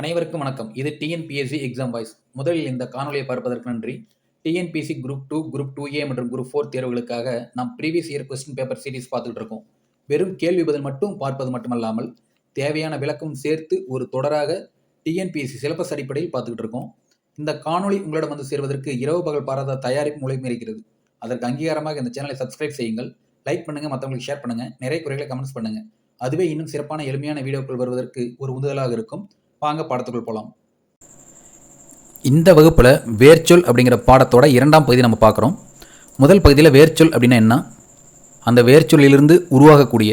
அனைவருக்கும் வணக்கம். இது டிஎன்பிஎஸ்சி எக்ஸாம் வாய்ஸ். முதலில் இந்த காணொலியை பார்ப்பதற்கு நன்றி. டிஎன்பிஎஸ்சி குரூப் 2, குரூப் 2A மற்றும் குரூப் 4 தேர்வுகளுக்காக நாம் previous year question paper series பார்த்துட்டு இருக்கோம். வெறும் கேள்வி பதில் மட்டும் பார்ப்பது மட்டுமல்லாமல் தேவையான விளக்கம் சேர்த்து ஒரு தொடராக டிஎன்பிஎஸ்சி சிலபஸ் அடிப்படையில் பார்த்துக்கிட்டு இருக்கோம். இந்த காணொலி உங்களிடம் வந்து சேர்வதற்கு இரவு பகல் பாராத தயாரிப்பு மூலமே இருக்கிறது. அதற்கு அங்கீகாரமாக இந்த சேனலை சப்ஸ்கிரைப் செய்யுங்கள், லைக் பண்ணுங்க, மற்றவங்களுக்கு ஷேர் பண்ணுங்க, நிறைய குறைகளை கமெண்ட்ஸ் பண்ணுங்க. அதுவே இன்னும் சிறப்பான எளிமையான வீடியோக்கள் வருவதற்கு ஒரு உந்துதலாக இருக்கும். வாங்க பாடத்துக்குள் போகலாம். இந்த வகுப்பில் வேர்ச்சொல் அப்படிங்கிற பாடத்தோட இரண்டாம் பகுதி நம்ம பார்க்குறோம். முதல் பகுதியில் வேர்ச்சொல் அப்படின்னா என்ன, அந்த வேர்ச்சொல்லிலிருந்து உருவாகக்கூடிய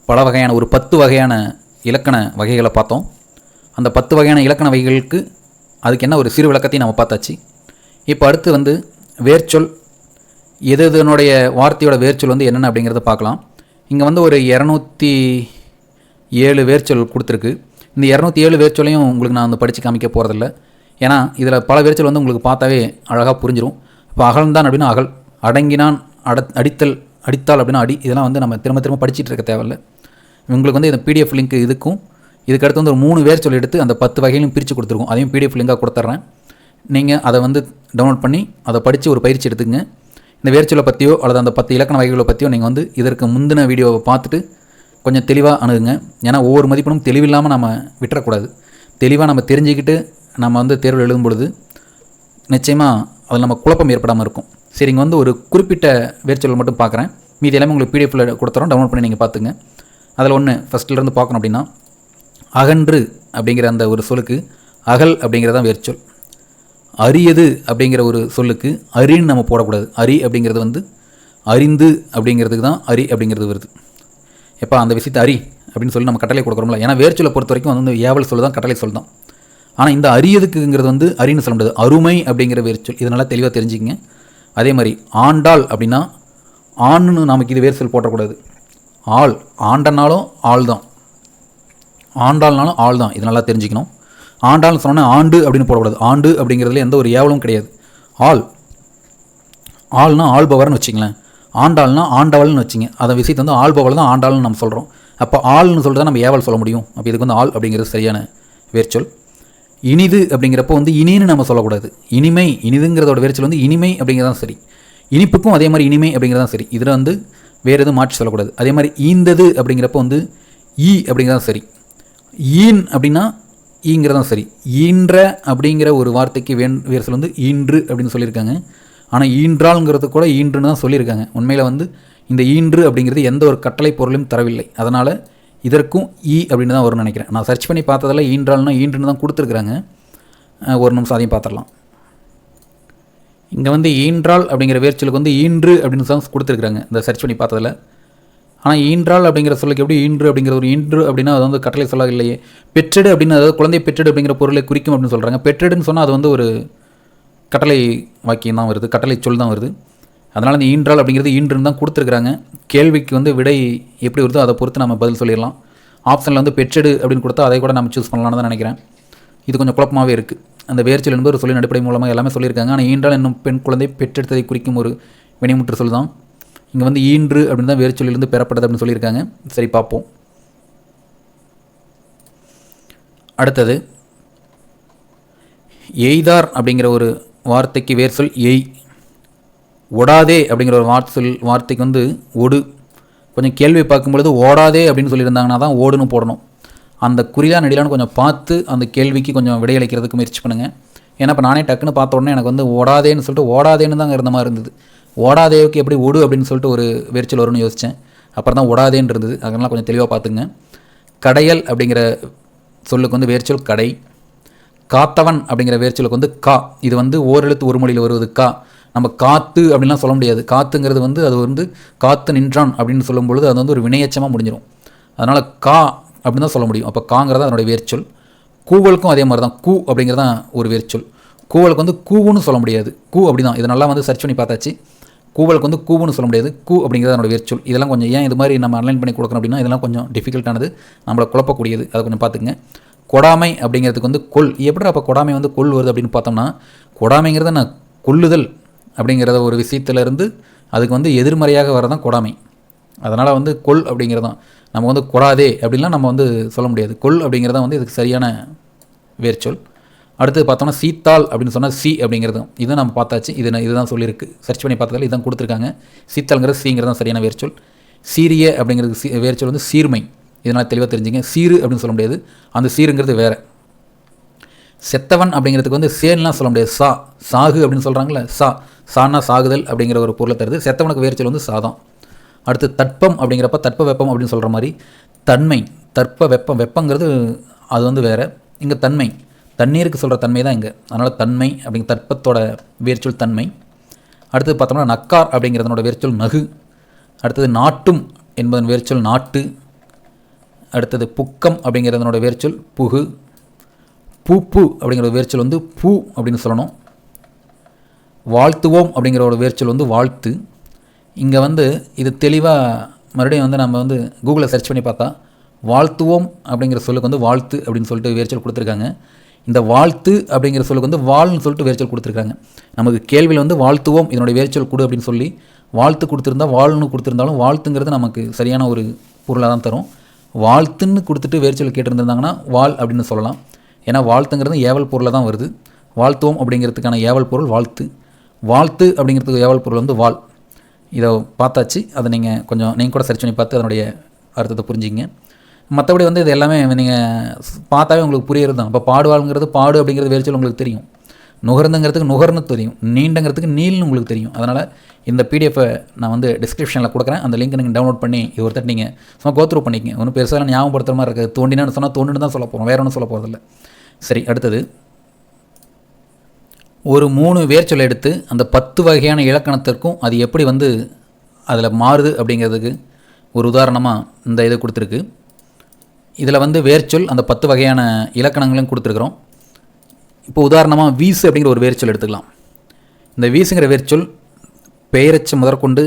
பல வகையான ஒரு 10 வகையான இலக்கண வகைகளை பார்த்தோம். அந்த 10 வகையான இலக்கண வகைகளுக்கு அதுக்கு என்ன ஒரு சிறு விளக்கத்தையும் நம்ம பார்த்தாச்சு. இப்போ அடுத்து வந்து வேர்ச்சொல் இதனுடைய வார்த்தையோட வேர்ச்சொல் வந்து என்னென்ன அப்படிங்கிறத பார்க்கலாம். இங்கே வந்து ஒரு 207 வேர்ச்சொல் கொடுத்துருக்கு. இந்த 207 வேர்ச்சொல்லையும் உங்களுக்கு நான் வந்து படித்து காமிக்க போகிறதில்ல. ஏன்னா இதில் பல வேர்ச்சொல் வந்து உங்களுக்கு பார்த்தாவே அழகாக புரிஞ்சிடும். இப்போ அகழ்ந்தான் அப்படின்னா அகல், அடங்கினான், அடித்தல், அடித்தால் அப்படின்னா அடி, இதெல்லாம் வந்து நம்ம திரும்ப படிச்சுட்டு இருக்க தேவையில்லை. உங்களுக்கு வந்து இந்த பிடிஎஃப் லிங்க் இதுக்கும் இதுக்கடுத்து வந்து ஒரு 3 வேர்ச்சொல் எடுத்து அந்த 10 வகையிலும் பிரித்து கொடுத்துருக்கோம். அதையும் பிடிஎஃப் லிங்காக கொடுத்துட்றேன். நீங்கள் அதை வந்து டவுன்லோட் பண்ணி அதை படித்து ஒரு பயிற்சி எடுத்துக்கங்க. இந்த வேர்ச்சொல்லை பற்றியோ அல்லது அந்த 10 இலக்கண வகைகளை பற்றியோ நீங்கள் வந்து இதற்கு முந்தின வீடியோவை பார்த்துட்டு கொஞ்சம் தெளிவாக அணுகுங்க. ஏன்னா ஒவ்வொரு மதிப்பெண்ணும் தெளிவில்லாமல் நம்ம விட்டுறக்கூடாது. தெளிவாக நம்ம தெரிஞ்சுக்கிட்டு நம்ம வந்து தேர்வு எழுதும் பொழுது நிச்சயமாக அதில் நம்ம குழப்பம் ஏற்படாமல் இருக்கும். சரி, இங்கே வந்து ஒரு குறிப்பிட்ட வேர்ச்சொல் மட்டும் பார்க்குறேன். மீதி எல்லாமே உங்களுக்கு பிடிஎஃபில் கொடுத்துறோம், டவுன்லோட் பண்ணி நீங்கள் பார்த்துங்க. அதில் ஒன்று ஃபஸ்ட்டிலேருந்து பார்க்கணும் அப்படின்னா, அகன்று அப்படிங்கிற அந்த ஒரு சொல்லுக்கு அகல் அப்படிங்கிறதான் வேர்ச்சொல். அரியது அப்படிங்கிற ஒரு சொல்லுக்கு அரின்னு நம்ம போடக்கூடாது. அரி அப்படிங்கிறது வந்து அறிந்து அப்படிங்கிறதுக்கு தான் அரி அப்படிங்கிறது வருது. எப்போ அந்த விஷயத்தை அரி அப்படின்னு சொல்லி நம்ம கட்டளை கொடுக்குறோம்ல. ஏன்னா வேர்ச்சொல்லை பொறுத்த வரைக்கும் வந்து ஏவல் சொல் தான், கட்டளை சொல் தான். ஆனால் இந்த அரியதுக்குங்கிறது வந்து அரின்னு சொல்ல முடியாது, அருமை அப்படிங்கிற வேர்ச்சொல். இதனால் தெளிவாக தெரிஞ்சுக்கங்க. அதே மாதிரி ஆண்டாள் அப்படின்னா ஆண்னு நமக்கு இது வேர்ச்சொல் போட்டக்கூடாது. ஆள், ஆண்டனாலும் ஆள் தான், ஆண்டாள்னாலும் ஆள் தான், இது நல்லா தெரிஞ்சுக்கணும். ஆண்டாள்னு சொன்னால் ஆண்டு அப்படின்னு போடக்கூடாது. ஆண்டு அப்படிங்கிறதுல எந்த ஒரு ஏவலும் கிடையாது. ஆள், ஆள்னா ஆள்பவர்னு வச்சிங்களேன். ஆண்டாள்னா ஆண்டவள்னு வச்சிங்க. அதை விஷயத்தை வந்து ஆள்பவள் தான் ஆண்டாள்னு நம்ம சொல்கிறோம். அப்போ ஆள்னு சொல்லிட்டு தான் நம்ம ஏவல் சொல்ல முடியும். அப்போ இதுக்கு வந்து ஆள் அப்படிங்கிறது சரியான வேர்ச்சொல். இனிது அப்படிங்கிறப்போ வந்து இனின்னு நம்ம சொல்லக்கூடாது. இனிமை, இனிதுங்கிறதோட வேர்ச்சொல் வந்து இனிமை அப்படிங்கிறதான் சரி. இனிப்புக்கும் அதே மாதிரி இனிமை அப்படிங்கிறதான் சரி. இதில் வந்து வேறு எதுவும் மாற்றி சொல்லக்கூடாது. அதே மாதிரி ஈந்தது அப்படிங்கிறப்போ வந்து ஈ அப்படிங்கிறதான் சரி. ஈன் அப்படின்னா ஈங்கிறதான் சரி. ஈன்ற அப்படிங்கிற ஒரு வார்த்தைக்கு வேர்ச்சொல் வந்து ஈன்று அப்படின்னு சொல்லியிருக்காங்க. ஆனால் ஈன்றாள்ங்கிறது கூட ஈன்றுன்னு தான் சொல்லியிருக்காங்க. உண்மையில் வந்து இந்த ஈன்று அப்படிங்கிறது எந்த ஒரு கட்டளை பொருளையும் தரவில்லை. அதனால் இதற்கும் ஈ அப்படின்னு தான் வரும்னு நினைக்கிறேன். நான் சர்ச் பண்ணி பார்த்ததில் ஈன்றாள்னா ஈன்றுன்னு தான் கொடுத்துருக்குறாங்க. ஒரு நிமிஷம் அதையும் பார்த்துடலாம். இங்கே வந்து ஈன்றாள் அப்படிங்கிற வேர்ச்சலுக்கு வந்து ஈன்று அப்படின்னு தான் கொடுத்துருக்குறாங்க இந்த சர்ச் பண்ணி பார்த்ததில். ஆனால் ஈன்றாள் அப்படிங்கிற சொல்லுக்கு எப்படி ஈன்று அப்படிங்கிற ஒரு ஈன்று அப்படின்னா அது வந்து கட்டளை சொல்லாக இல்லையே. பெற்றெடு அப்படின்னு, அதாவது குழந்தை பெற்றெடு அப்படிங்கிற பொருளை குறிக்கும் அப்படின்னு சொல்கிறாங்க. பெற்றெடுன்னு சொன்னால் அது வந்து ஒரு கட்டளை வாக்கியம் தான் வருது, கட்டளை சொல் தான் வருது. அதனால் இந்த ஈன்றாள் அப்படிங்கிறது ஈன்றுன்னு தான் கொடுத்துருக்குறாங்க. கேள்விக்கு வந்து விடை எப்படி வருதோ அதை பொறுத்து நம்ம பதில் சொல்லிடலாம். ஆப்ஷனில் வந்து பெற்றெடு அப்படின்னு கொடுத்தா அதை கூட நம்ம சூஸ் பண்ணலான்னு தான் நினைக்கிறேன். இது கொஞ்சம் குழப்பமாகவே இருக்குது. அந்த வேர்ச்சொல் என்பது ஒரு சொல்லின் அடிப்படை மூலமாக எல்லாமே சொல்லியிருக்காங்க. ஆனால் ஈன்றாள் என்னும் பெண் குழந்தை பெற்றெடுத்ததை குறிக்கும் ஒரு வினைமுற்று சொல் தான். இங்கே வந்து ஈன்று அப்படின்னு தான் வேர்ச்சொல்லிலிருந்து பெறப்பட்டது அப்படின்னு சொல்லியிருக்காங்க. சரி, பார்ப்போம். அடுத்தது எய்தார் அப்படிங்கிற ஒரு வார்த்தைக்கு வேர்ச்சொல் எய். ஒடாதே அப்படிங்கிற ஒரு வார்த்தைக்கு வந்து ஒடு. கொஞ்சம் கேள்வி பார்க்கும்பொழுது ஓடாதே அப்படின்னு சொல்லியிருந்தாங்கன்னா தான் ஓடுன்னு போடணும். அந்த குறிலா நெடிலான்னு கொஞ்சம் பார்த்து அந்த கேள்விக்கு கொஞ்சம் விடையளிக்கிறதுக்கு முயற்சி பண்ணுங்கள். ஏன்னா இப்போ நானே டக்குன்னு பார்த்த உடனே எனக்கு வந்து ஓடாதேன்னு சொல்லிட்டு ஓடாதேன்னு தாங்க இருந்த மாதிரி இருந்தது. ஓடாதேவுக்கு எப்படி ஒடு அப்படின்னு சொல்லிட்டு ஒரு வேர்ச்சொல் வரும்னு யோசித்தேன். அப்புறம் தான் ஓடாதேன்னு இருந்தது. அதனால் கொஞ்சம் தெளிவாக பார்த்துங்க. கடையல் அப்படிங்கிற சொல்லுக்கு வந்து வேர்ச்சொல் கடை. காத்தவன் அப்படிங்கிற வேர்ச்சொலுக்கு வந்து கா. இது வந்து ஓரெழுத்து ஒரு மொழியில் வருவது கா. நம்ம காத்து அப்படின்லாம் சொல்ல முடியாது. காத்துங்கிறது வந்து அது வந்து காத்து நின்றான் அப்படின்னு சொல்லும் பொழுது அது வந்து ஒரு வினையச்சமாக முடிஞ்சிடும். அதனால் கா அப்படின்னு தான் சொல்ல முடியும். அப்போ காங்கிறதா அதனுடைய வேர்ச்சொல். கூவலுக்கும் அதே மாதிரி தான், கூ அப்படிங்கிறதான் ஒரு வேர்ச்சொல். கூவலுக்கு வந்து கூவுன்னு சொல்ல முடியாது. கூ அப்படி தான். இதெல்லாம் வந்து சர்ச் பண்ணி பார்த்தாச்சு. கூவலுக்கு வந்து கூவுன்னு சொல்ல முடியாது. கூ அப்படிங்கிறது அதனோட வேர்ச்சொல். இதெல்லாம் கொஞ்சம் ஏன் இது மாதிரி நம்ம அன்லைன் பண்ணி கொடுக்கணும் அப்படின்னா இதெல்லாம் கொஞ்சம் டிஃபிகல்ட்டானது, நம்மளை குழப்பக்கூடியது. அதை கொஞ்சம் பார்த்துங்க. கொடாமை அப்படிங்கிறதுக்கு வந்து கொல். எப்படி அப்போ கொடாமை வந்து கொல் வருது அப்படின்னு பார்த்தோம்னா, கொடாமைங்கிறத நான் கொல்லுதல் அப்படிங்கிறத ஒரு விஷயத்துலேருந்து அதுக்கு வந்து எதிர்மறையாக வரதான் கொடாமை. அதனால் வந்து கொல் அப்படிங்கிறது தான். நம்ம வந்து கொடாதே அப்படின்லாம் நம்ம வந்து சொல்ல முடியாது. கொல் அப்படிங்கிறத வந்து இதுக்கு சரியான வேர்ச்சொல். அடுத்தது பார்த்தோம்னா சீத்தாள் அப்படின்னு சொன்னால் சி அப்படிங்கிறதும் இதுவும் நம்ம பார்த்தாச்சு. இதுதான் சொல்லியிருக்கு, சர்ச் பண்ணி பார்த்ததால இதுதான் கொடுத்துருக்காங்க. சீத்தாள்ங்கிறது சிங்கிறது தான் சரியான வேர்ச்சொல். சீரிய அப்படிங்கிறது வேர்ச்சொல் வந்து சீர்மை. இதனால் தெளிவாக தெரிஞ்சுங்க. சீரு அப்படின்னு சொல்ல முடியாது, அந்த சீருங்கிறது வேறு. செத்தவன் அப்படிங்கிறதுக்கு வந்து சேன்லாம் சொல்ல முடியாது, சாகு அப்படின்னு சொல்கிறாங்களே, சானா சாகுதல் அப்படிங்கிற ஒரு பொருளை தருது. செத்தவனுக்கு வேர்ச்சொல் வந்து சாதம். அடுத்து தட்பம் அப்படிங்கிறப்ப தட்ப வெப்பம் அப்படின்னு சொல்கிற மாதிரி தன்மை, தட்ப வெப்பம், வெப்பங்கிறது அது வந்து வேறு. இங்கே தன்மை, தண்ணீருக்கு சொல்கிற தன்மை தான் இங்கே. அதனால் தன்மை அப்படிங்கிற தட்பத்தோட வேர்ச்சொல் தன்மை. அடுத்தது பார்த்தோம்னா நக்கார் அப்படிங்கிறதனோட வேர்ச்சொல் நகு. அடுத்தது நாட்டும் என்பதன் வேர்ச்சொல் நாட்டு. அடுத்தது புக்கம் அப்படிங்கிறதனோட வேர்ச்சொல் புகு. பூப்பு அப்படிங்கிற வேர்ச்சொல் வந்து பூ அப்படின்னு சொல்லணும். வாழ்த்துவோம் அப்படிங்கிற ஒரு வேர்ச்சொல் வந்து வாழ்த்து. இங்கே வந்து இது தெளிவாக மறுபடியும் வந்து நம்ம வந்து கூகுளில் சர்ச் பண்ணி பார்த்தா வாழ்த்துவோம் அப்படிங்கிற சொல்லுக்கு வந்து வாழ்த்து அப்படின்னு சொல்லிட்டு வேர்ச்சொல் கொடுத்துருக்காங்க. இந்த வாழ்த்து அப்படிங்கிற சொல்லுக்கு வந்து வாழ்னு சொல்லிட்டு வேர்ச்சொல் கொடுத்துருக்காங்க. நமக்கு கேள்வியில் வந்து வாழ்த்துவோம் இதனுடைய வேர்ச்சொல் கொடு அப்படின்னு சொல்லி வாழ்த்து கொடுத்துருந்தா வாழ்னு கொடுத்துருந்தாலும் வாழ்த்துங்கிறது நமக்கு சரியான ஒரு பொருளாக தான் தரும். வாழ்த்துன்னு கொடுத்துட்டு வேர்ச்சொல் கேட்டிருந்தாங்கன்னா வாழ் அப்படின்னு சொல்லலாம். ஏன்னா வாழ்த்துங்கிறது ஏவல் பொருளாக தான் வருது. வாழ்த்துவோம் அப்படிங்கிறதுக்கான ஏவல் பொருள் வாழ்த்து. வாழ்த்து அப்படிங்கிறதுக்கு ஏவல் பொருள் வந்து வாழ். இதை பார்த்தாச்சு. அதை நீங்கள் கூட சர்ச் பண்ணி பார்த்து அதனுடைய அர்த்தத்தை புரிஞ்சிங்க. மற்றபடி வந்து இது எல்லாமே நீங்கள் பார்த்தாவே உங்களுக்கு புரியுறது தான். இப்போ பாடுவாளுங்கிறது பாடு அப்படிங்கிறது வேர்ச்சொல் உங்களுக்கு தெரியும். நுகர்ந்துங்கிறதுக்கு நுகர்னு தெரியும். நீண்டங்கிறதுக்கு நீள்னு உங்களுக்கு தெரியும். அதனால் இந்த பிடிஎஃபை நான் வந்து டிஸ்கிரிப்ஷனில் கொடுக்குறேன். அந்த லிங்க் நீங்கள் டவுன்லோட் பண்ணி இது ஒருத்தர் நீங்கள் சும்மா கோத்ரூ பண்ணிக்கங்க. ஒன்றும் பெருசாக ஞாபகப்படுத்துகிற மாதிரி இருக்குது. தோண்டினான்னு சொன்னால் தோண்டின்னு தான் சொல்ல போகிறோம், வேறு ஒன்றும் சொல்ல போகிறதில்ல. சரி, அடுத்தது ஒரு 3 வேர்ச்சொல் எடுத்து அந்த 10 வகையான இலக்கணத்திற்கும் அது எப்படி வந்து அதில் மாறுது அப்படிங்கிறதுக்கு ஒரு உதாரணமாக இந்த இது கொடுத்துருக்கு. இதில் வந்து வேர்ச்சொல் அந்த 10 வகையான இலக்கணங்களையும் கொடுத்துருக்குறோம். இப்போ உதாரணமாக வீசு அப்படிங்கிற ஒரு வேர்ச்சொல் எடுத்துக்கலாம். இந்த வீசுங்கிற வேர்ச்சொல் பெயரச்சம் முதற்கொண்டு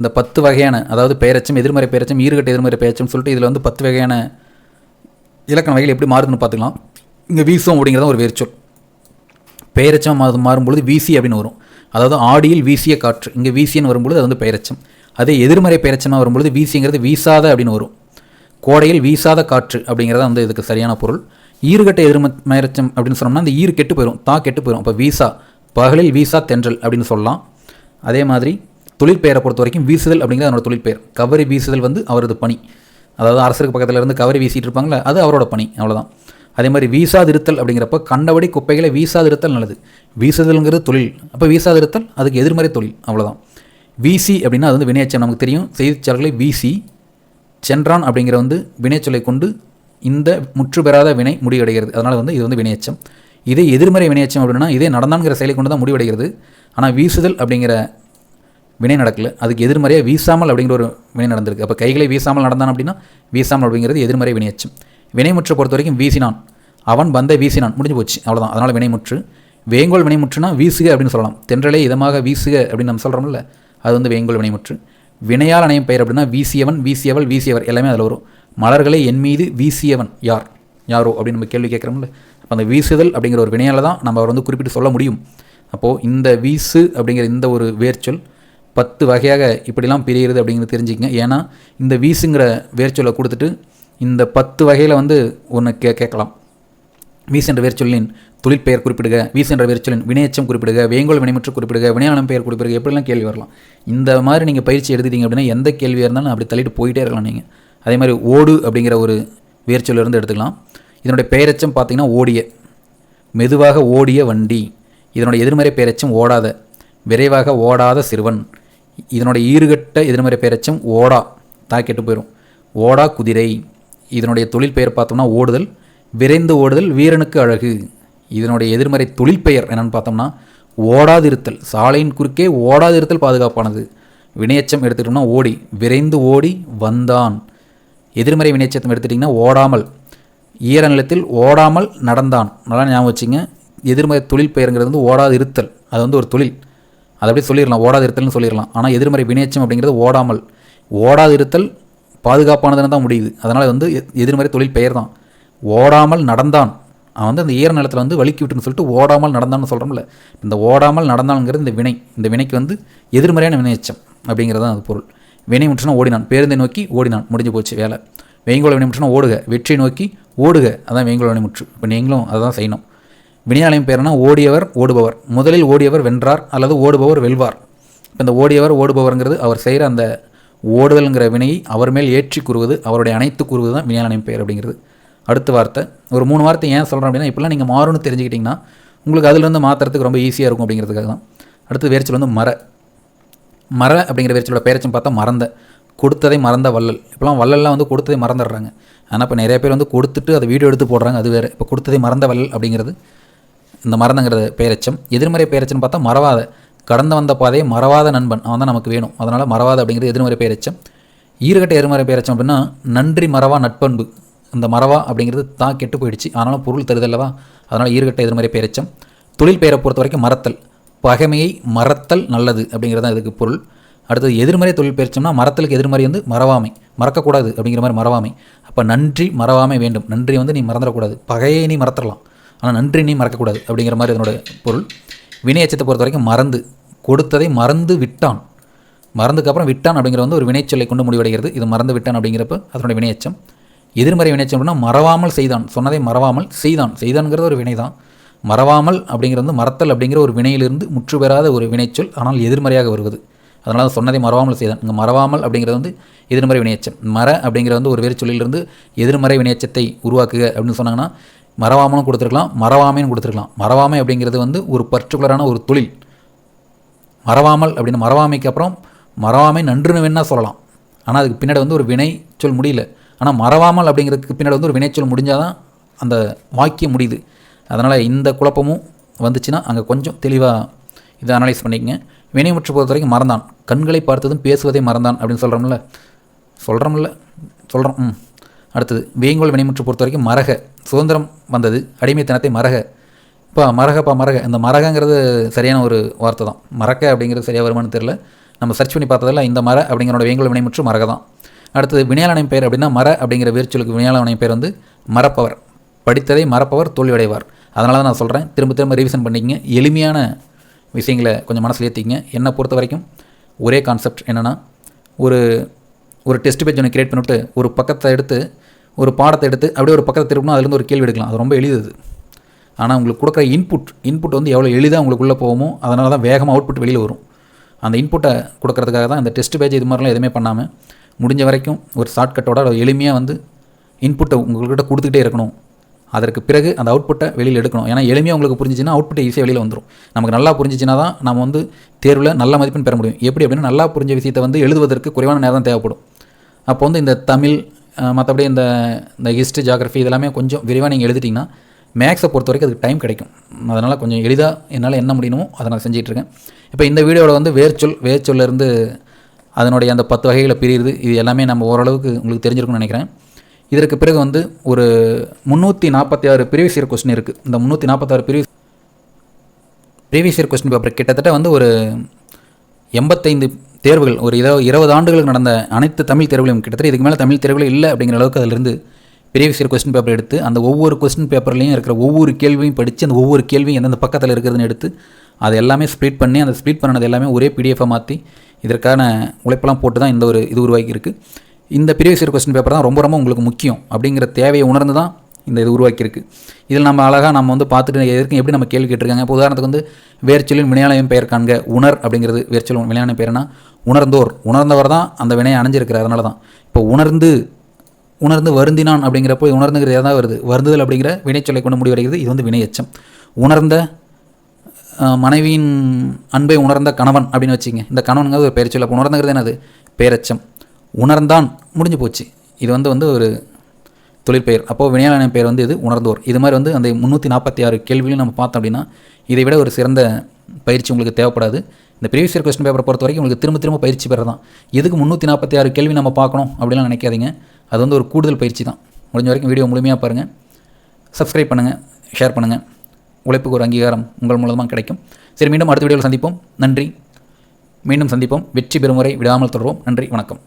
இந்த 10 வகையான, அதாவது பெயரச்சம், எதிர்மறை பெயரச்சம், ஈறுகட்ட எதிர்மறை பெயரச்சம் சொல்லிட்டு இதில் வந்து 10 வகையான இலக்கண வகைகள் எப்படி மாறுதுன்னு பார்த்துக்கலாம். இங்கே வீசும் அப்படிங்கிறத ஒரு வேர்ச்சொல். பெயரச்சம் மாறும்பொழுது வீசி அப்படின்னு வரும். அதாவது ஆடியில் வீசிய காற்று, இங்கே வீசின்னு வரும்பொழுது அது வந்து பெயரச்சம். அதே எதிர்மறை பெயரச்சமாக வரும்பொழுது வீசிங்கிறது வீசாத அப்படின்னு வரும். கோடையில் வீசாத காற்று அப்படிங்கிறத வந்து இதுக்கு சரியான பொருள். ஈறுகட்ட எதிர்மறைச்சம் அப்படின்னு சொன்னோம்னா அந்த ஈறு கெட்டு போயிடும், கெட்டு போயிடும். இப்போ வீசா, பகலில் வீசா தென்றல் அப்படின்னு சொல்லலாம். அதே மாதிரி தொழிற்பெயரை பொறுத்த வரைக்கும் வீசுதல் அப்படிங்கிறது அவரோட தொழிற்பெயர். கவரி வீசுதல் வந்து அவரது பணி. அதாவது அரசருக்கு பக்கத்தில் இருந்து கவரி வீசிட்டு இருப்பாங்களே, அது அவரோட பணி, அவ்வளோதான். அதே மாதிரி வீசாதிருத்தல் அப்படிங்கிறப்ப கண்டபடி குப்பைகளை வீசாதிருத்தல் நல்லது. வீசுதல்ங்கிறது தொழில், அப்போ வீசாதிருத்தல் அதுக்கு எதிர்மறை தொழில், அவ்வளோதான். வீசி அப்படின்னா அது வந்து வினையச்சம். நமக்கு தெரியும், செய்திச்சாளர்களை வீசி சென்றான் அப்படிங்கிற வந்து வினைச்சொல்லை கொண்டு இந்த முற்று பெறாத வினை முடிவடைகிறது. அதனால் வந்து இது வந்து வினையச்சம். இதே எதிர்மறை வினையச்சம் அப்படின்னா இதே நடந்தான்கிற செயலை கொண்டு தான் முடிவடைகிறது. ஆனால் வீசுதல் அப்படிங்கிற வினை நடக்கல, அதுக்கு எதிர்மறையாக வீசாமல் அப்படிங்கிற ஒரு வினை நடந்திருக்கு. அப்போ கைகளை வீசாமல் நடந்தான் அப்படின்னா வீசாமல் அப்படிங்கிறது எதிர்மறை வினையச்சம். வினைமுற்றை பொறுத்த வரைக்கும் வீசினான், அவன் பந்தை வீசினான், முடிஞ்சு போச்சு, அவ்வளோதான். அதனால் வினைமுற்று. வேங்கோல் வினைமுற்றுனா வீசுக அப்படின்னு சொல்லலாம். தென்றலே இதமாக வீசுக அப்படின்னு நம்ம சொல்கிறோம்ல, அது வந்து வேங்கோல் வினைமுற்று. வினையால் அணையும் பெயர் அப்படின்னா வீசியவன், வீசியவள், வீசியவர் எல்லாமே அதில் வரும். மலர்களை என் மீது வீசியவன் யாரோ அப்படின்னு நம்ம கேள்வி கேட்குறோம்ல. அப்போ அந்த வீசுதல் அப்படிங்கிற ஒரு வினையால் தான் நம்ம அவர் வந்து குறிப்பிட்டு சொல்ல முடியும். அப்போது இந்த வீசு அப்படிங்கிற இந்த ஒரு வேர்ச்சொல் 10 வகையாக இப்படிலாம் பிரிகிறது அப்படிங்கிறது தெரிஞ்சுக்கங்க. ஏன்னா இந்த வீசுங்கிற வேர்ச்சொல்லை கொடுத்துட்டு இந்த 10 வகையில் வந்து ஒன்று கேட்கலாம். வீசு என்ற வேர்ச்சொல்லின் தொழிற்பெயர் குறிப்பிடுக, வீசு என்ற வேர்ச்சொல்லின் வினையச்சம் குறிப்பிடுக, வேங்கோல் வினைமுற்று குறிப்பிடுக, வினையாளம் பெயர் குறிப்பிடுக, எப்படிலாம் கேள்வி வரலாம். இந்த மாதிரி நீங்கள் பயிற்சி எடுத்துட்டீங்க அப்படின்னா எந்த கேள்வியாக இருந்தாலும் அப்படி தள்ளிட்டு போயிட்டே இருக்கலாம் நீங்கள். அதே மாதிரி ஓடு அப்படிங்கிற ஒரு வேர்ச்சொல்லிருந்து எடுத்துக்கலாம். இதனுடைய பெயரச்சம் பார்த்திங்கன்னா ஓடிய, மெதுவாக ஓடிய வண்டி. இதனுடைய எதிர்மறை பெயரச்சம் ஓடாத, விரைவாக ஓடாத சிறுவன். இதனுடைய ஈறுகட்ட எதிர்மறை பெயரச்சம் ஓடா, கெட்டு போயிடும், ஓடா குதிரை. இதனுடைய தொழில் பெயர் பார்த்தோம்னா ஓடுதல், விரைந்து ஓடுதல் வீரனுக்கு அழகு. இதனுடைய எதிர்மறை தொழில் பெயர் என்னென்னு பார்த்தோம்னா ஓடாதிருத்தல், சாலையின் குறுக்கே ஓடாதிருத்தல் பாதுகாப்பானது. வினையச்சம் எடுத்துக்கிட்டோம்னா ஓடி, விரைந்து ஓடி வந்தான். எதிர்மறை வினைச்சத்தம் எடுத்துட்டிங்கன்னா ஓடாமல், ஈரநிலத்தில் ஓடாமல் நடந்தான். நல்லா ஞாபகம் வச்சுங்க. எதிர்மறை தொழில் பெயருங்கிறது வந்து ஓடாது இருத்தல், அது வந்து ஒரு தொழில், அதை அப்படியே சொல்லிடலாம், ஓடாது இருத்தல்னு சொல்லிடலாம். ஆனால் எதிர்மறை வினைச்சம் அப்படிங்கிறது ஓடாமல், ஓடாது இருத்தல் பாதுகாப்பானதுன்னு தான் முடியுது. அதனால் வந்து எதிர்மறை தொழில் பெயர் தான். ஓடாமல் நடந்தான், அவன் வந்து அந்த ஈர நிலத்தில் வந்து வலிக்கி விட்டுன்னு சொல்லிட்டு ஓடாமல் நடந்தான்னு சொல்கிறோம்ல. இந்த ஓடாமல் நடந்தான்ங்கிறது இந்த வினை, இந்த வினைக்கு வந்து எதிர்மறையான வினையச்சம் அப்படிங்கிறது தான் அது பொருள். வினை முற்றுனா ஓடினான், பேருந்தை நோக்கி ஓடினான், முடிஞ்சு போச்சு வேலை. வேங்கோல் வினைமுற்றுனா ஓடுக, வெற்றி நோக்கி ஓடுக, அதான் வேங்கோல் வினைமுற்று. இப்போ நீங்களும் அதுதான் செய்யணும். வினையாளயம் பேர்னா ஓடியவர் ஓடுபவர். முதலில் ஓடியவர் வென்றார் அல்லது ஓடுபவர் வெல்வார். இப்போ இந்த ஓடியவர் ஓடுபவர்ங்கிறது அவர் செய்கிற அந்த ஓடுதல்ங்கிற வினையை அவர் மேல் ஏற்றி கூறுவது, அவருடைய அனைத்து கூறுவது தான் வினையாளயம் பெயர் அப்படிங்கிறது. அடுத்த வார்த்தை ஒரு 3 வார்த்தை ஏன் சொல்கிறேன் அப்படின்னா, இப்போலாம் நீங்கள் மாறும்னு தெரிஞ்சுக்கிட்டிங்கன்னா உங்களுக்கு அதிலிருந்து மாற்றுறதுக்கு ரொம்ப ஈஸியாக இருக்கும் அப்படிங்கிறதுக்காக தான். அடுத்து வேர்ச்சொல் வந்து மர. மர அப்படிங்கிற வேர்ச்சொல்லோட பெயர்ச்சம் பார்த்தா மறந்த, கொடுத்ததை மறந்த வள்ளல். இப்போலாம் வள்ளல்லாம் வந்து கொடுத்ததை மறந்துடுறாங்க. ஆனால் இப்போ நிறைய பேர் வந்து கொடுத்துட்டு அதை வீடியோ எடுத்து போடுறாங்க, அது வேறு. இப்போ கொடுத்ததை மறந்த வள்ளல் அப்படிங்கிறது இந்த மறந்தங்கிறது பெயரச்சம். எதிர்மறை பெயரச்சம் பார்த்தா மறவாத, கடந்து வந்த பாதையை மறவாத நண்பன், அவன் தான் நமக்கு வேணும், அதனால் மறவாத அப்படிங்கிறது எதிர்மறை பெயரச்சம். ஈறுகட்ட எதிர்மறை பெயரச்சம் அப்படின்னா நன்றி மறவா நட்பண்பு. இந்த மறவா அப்படிங்கிறது தான் கெட்டு போயிடுச்சு, ஆனாலும் பொருள் தருதல்லவா, அதனால் ஈறுகட்ட எதிர்மறை பெயரச்சம். தொழில் பெயரை பொறுத்த வரைக்கும் மறத்தல், பகைமையை மறத்தல் நல்லது அப்படிங்கிறது தான் இதுக்கு பொருள். அடுத்தது எதிர்மறை தொழில் பெயர்ச்சம்னா மறத்தலுக்கு எதிர்மறை வந்து மறவாமை, மறக்கக்கூடாது அப்படிங்கிற மாதிரி மறவாமை. அப்போ நன்றி மறவாமை வேண்டும், நன்றி வந்து நீ மறந்துடக்கூடாது, பகையை நீ மறந்துடலாம் ஆனால் நன்றி நீ மறக்கக்கூடாது அப்படிங்கிற மாதிரி இதனோட பொருள். வினையச்சத்தை பொறுத்த வரைக்கும் மறந்து, கொடுத்ததை மறந்து விட்டான், மறந்துக்கு அப்புறம் விட்டான் அப்படிங்கிற வந்து ஒரு வினைச்சொல்லை கொண்டு முடிவடைகிறது. இது மறந்து விட்டான் அப்படிங்கிறப்ப அதனுடைய வினையச்சம். எதிர்மறை வினைச்சம் அப்படின்னா மறவாமல் செய்தான், சொன்னதை மறவாமல் செய்தான், செய்தான்ங்கிறது ஒரு வினை தான். மறவாமல் அப்படிங்கிறது வந்து மறத்தல் அப்படிங்கிற ஒரு வினையிலிருந்து முற்று பெறாத ஒரு வினைச்சொல், ஆனால் எதிர்மறையாக வருவது, அதனால் சொன்னதை மறவாமல் செய்தான். இங்கே மறவாமல் அப்படிங்கிறது வந்து எதிர்மறை வினையச்சம். மர அப்படிங்கிறது வந்து ஒரு வேறு சொல்லிலிருந்து எதிர்மறை வினையச்சத்தை உருவாக்குக அப்படின்னு சொன்னாங்கன்னா மறவாமலும் கொடுத்துருக்கலாம், மறவாமைன்னு கொடுத்துருக்கலாம். மறவாமை அப்படிங்கிறது வந்து ஒரு பர்டிகுலரான ஒரு தொழில். மறவாமல் அப்படின்னு மறவாமைக்கு அப்புறம் மறவாமை நன்றுன்னு வேணால் சொல்லலாம், ஆனால் அதுக்கு பின்னாடி வந்து ஒரு வினை சொல் முடியல. ஆனால் மறவாமல் அப்படிங்கிறதுக்கு பின்னாடி வந்து ஒரு வினைச்சொல் முடிஞ்சால் தான் அந்த வாக்கியம் முடியுது. அதனால் இந்த குழப்பமும் வந்துச்சுன்னா அங்கே கொஞ்சம் தெளிவாக இதை அனலைஸ் பண்ணிக்கங்க. வினைமுற்று பொறுத்த வரைக்கும் மறந்தான், கண்களை பார்த்ததும் பேசுவதை மறந்தான் அப்படின்னு சொல்கிறோம். அடுத்தது வேங்கோல் வினைமுற்று பொறுத்த வரைக்கும் மரக, சுதந்திரம் வந்தது, அடிமைத்தனத்தை மரக. மரக, இந்த மரகங்கிறது சரியான ஒரு வார்த்தை தான். மறக்க அப்படிங்கிறது சரியாக வருமானு தெரியல, நம்ம சர்ச் பண்ணி பார்த்ததில்ல. இந்த மர அப்படிங்கிறோட வேங்கோல் வினைமுற்று மரக தான். அடுத்தது வினையாளனை பெயர் அப்படின்னா மர அப்படிங்கிற வேர்ச்சொலுக்கு வினையாளனை பெயர் வந்து மறப்பவர், படித்ததை மறப்பவர் தோல்வியடைவார். அதனால தான் நான் சொல்கிறேன், திரும்ப ரிவிஷன் பண்ணிக்கங்க, எளிமையான விஷயங்களை கொஞ்சம் மனசில் ஏற்றிங்க. என்னை பொறுத்த வரைக்கும் ஒரே கான்செப்ட் என்னென்னா, ஒரு டெஸ்ட் பேஜ் ஒன்று கிரியேட் பண்ணிவிட்டு ஒரு பக்கத்தை எடுத்து ஒரு பாடத்தை எடுத்து அப்படியே ஒரு பக்கத்தை திருப்பினா அதுலேருந்து ஒரு கேள்வி எடுக்கலாம், அது ரொம்ப எளிது. ஆனால் உங்களுக்கு கொடுக்குற இன்புட் வந்து எவ்வளோ எளிதாக உங்களுக்குள்ளே போகுமோ அதனால தான் வேகமாக அவுட்புட் வெளியில் வரும். அந்த இன்புட்டை கொடுக்கறதுக்காக தான் இந்த டெஸ்ட் பேஜ் இது மாதிரிலாம் எதுவுமே பண்ணாமல் முடிஞ்ச வரைக்கும் ஒரு ஷார்ட்கட்டோட எளிமையாக வந்து இன்புட்டை உங்கள்கிட்ட கொடுத்துக்கிட்டே இருக்கணும். அதற்கு பிறகு அந்த அவுட்புட்டை வெளியில் எடுக்கணும். ஏன்னா எளிமையாக உங்களுக்கு புரிஞ்சிச்சுன்னா அவுட்புட்டை ஈஸியாக வெளியில் வந்துடும். நமக்கு நல்லா புரிஞ்சிச்சுன்னா தான் நம்ம வந்து தேர்வில் நல்ல மதிப்பெண் பெற முடியும். எப்படி அப்படின்னா நல்லா புரிஞ்ச விஷயத்தை வந்து எழுதுவதற்கு குறைவான நேரம் தான் தேவைப்படும். அப்போ வந்து இந்த தமிழ் மற்றபடி இந்த ஹிஸ்ட்ரி ஜியாகிரஃபி இதெல்லாமே கொஞ்சம் விரிவாக நீங்கள் எழுதிட்டிங்கன்னா மேக்ஸை பொறுத்த வரைக்கும் அதுக்கு டைம் கிடைக்கும். அதனால் கொஞ்சம் எளிதாக என்னால் என்ன முடியணுமோ அதை நான் செஞ்சிகிட்ருக்கேன். இப்போ இந்த வீடியோவில் வந்து வேர்ச்சொல்லேருந்து அதனுடைய அந்த 10 வகைகளை பிரியுது. இது எல்லாமே நம்ம ஓரளவுக்கு உங்களுக்கு தெரிஞ்சிருக்கும்னு நினைக்கிறேன். இதற்கு பிறகு வந்து ஒரு 346 ப்ரீவியஸ் இயர் கொஸ்டின் இருக்குது. இந்த 346 ப்ரீவியஸ் இயர் கொஸ்டின் பேப்பர் கிட்டத்தட்ட வந்து ஒரு 85 தேர்வுகள், ஒரு 20 ஆண்டுகளுக்கு நடந்த அனைத்து தமிழ் தேர்வுகளையும், கிட்டத்தட்ட இதுக்கு மேலே தமிழ் தேர்வுகளே இல்லை அப்படிங்கிற அளவுக்கு அதிலிருந்து ப்ரீவியஸ் இயர் கொஸ்டின் பேப்பர் எடுத்து அந்த ஒவ்வொரு கொஸ்டின் பேப்பர்லையும் இருக்கிற ஒவ்வொரு கேள்வியும் படித்து அந்த ஒவ்வொரு கேள்வியும் எந்தெந்த பக்கத்தில் இருக்கிறதுன்னு எடுத்து அது எல்லாமே ஸ்ப்ளிட் பண்ணி அந்த ஸ்ப்ளிட் பண்ணது எல்லாமே ஒரே பிடிஎஃபாக மாற்றி இதற்கான உழைப்பெல்லாம் போட்டு தான் இந்த ஒரு இது உருவாக்கி இருக்குது. இந்த ப்ரீவியஸ் இயர் கொஸ்டின் பேப்பர் தான் ரொம்ப ரொம்ப உங்களுக்கு முக்கியம் அப்படிங்கிற தேவையை உணர்ந்து தான் இந்த இது உருவாக்கியிருக்கு. இதில் நம்ம அழகாக நம்ம வந்து பார்த்துட்டு எதற்கு எப்படி நம்ம கேள்வி கேட்டிருக்காங்க. இப்போ உதாரணத்துக்கு வந்து வேர்ச்சொல்லின் வினையாளயம் பெயர் காண்க. உணர் அப்படிங்கிறது வேர்ச்சொல் வினையாளயம் பெயர்னா உணர்ந்தவர் தான் அந்த வினையை அணைஞ்சிருக்கிறார். அதனால தான் இப்போ உணர்ந்து வருந்தினான் அப்படிங்கிறப்போ உணர்ந்துங்கிறது எதாவது வருது, வருந்துதல் அப்படிங்கிற வினைச்சொல்லை கொண்டு முடிவடைகிறது. இது வந்து வினையச்சம். உணர்ந்த மனைவியின் அன்பை உணர்ந்த கணவன் அப்படின்னு வச்சுங்க. இந்த கணவனுங்கிறது ஒரு பெயர் சொல். அப்போ உணர்ந்துங்கிறது என்னது, பேரச்சம். உணர்ந்தான் முடிஞ்சு போச்சு. இது வந்து ஒரு தொழிற்பெயர். அப்போது வினையாளனின் பெயர் வந்து இது உணர்ந்தோர். இது மாதிரி வந்து அந்த 346 கேள்விகளையும் நம்ம பார்த்தோம் அப்படின்னா இதை விட ஒரு சிறந்த பயிற்சி உங்களுக்கு தேவைப்படாது. இந்த ப்ரீவியஸ் இயர் கொஸ்டின் பேப்பரை பொறுத்த வரைக்கும் உங்களுக்கு திரும்ப பயிற்சி பெற தான். எதுக்கு 346 கேள்வி நம்ம பார்க்கணும் அப்படிலாம் நினைக்காதீங்க. அது வந்து ஒரு கூடுதல் பயிற்சி தான். முடிஞ்ச வரைக்கும் வீடியோ முழுமையாக பாருங்கள், சப்ஸ்கிரைப் பண்ணுங்கள், ஷேர் பண்ணுங்கள். உழைப்புக்கு ஒரு அங்கீகாரம் உங்கள் மூலமாக கிடைக்கும். சரி, மீண்டும் அடுத்த வீடியோவில் சந்திப்போம். நன்றி. மீண்டும் சந்திப்போம். வெற்றி பெறும் வரை விடாமல் தொடர்வோம். நன்றி, வணக்கம்.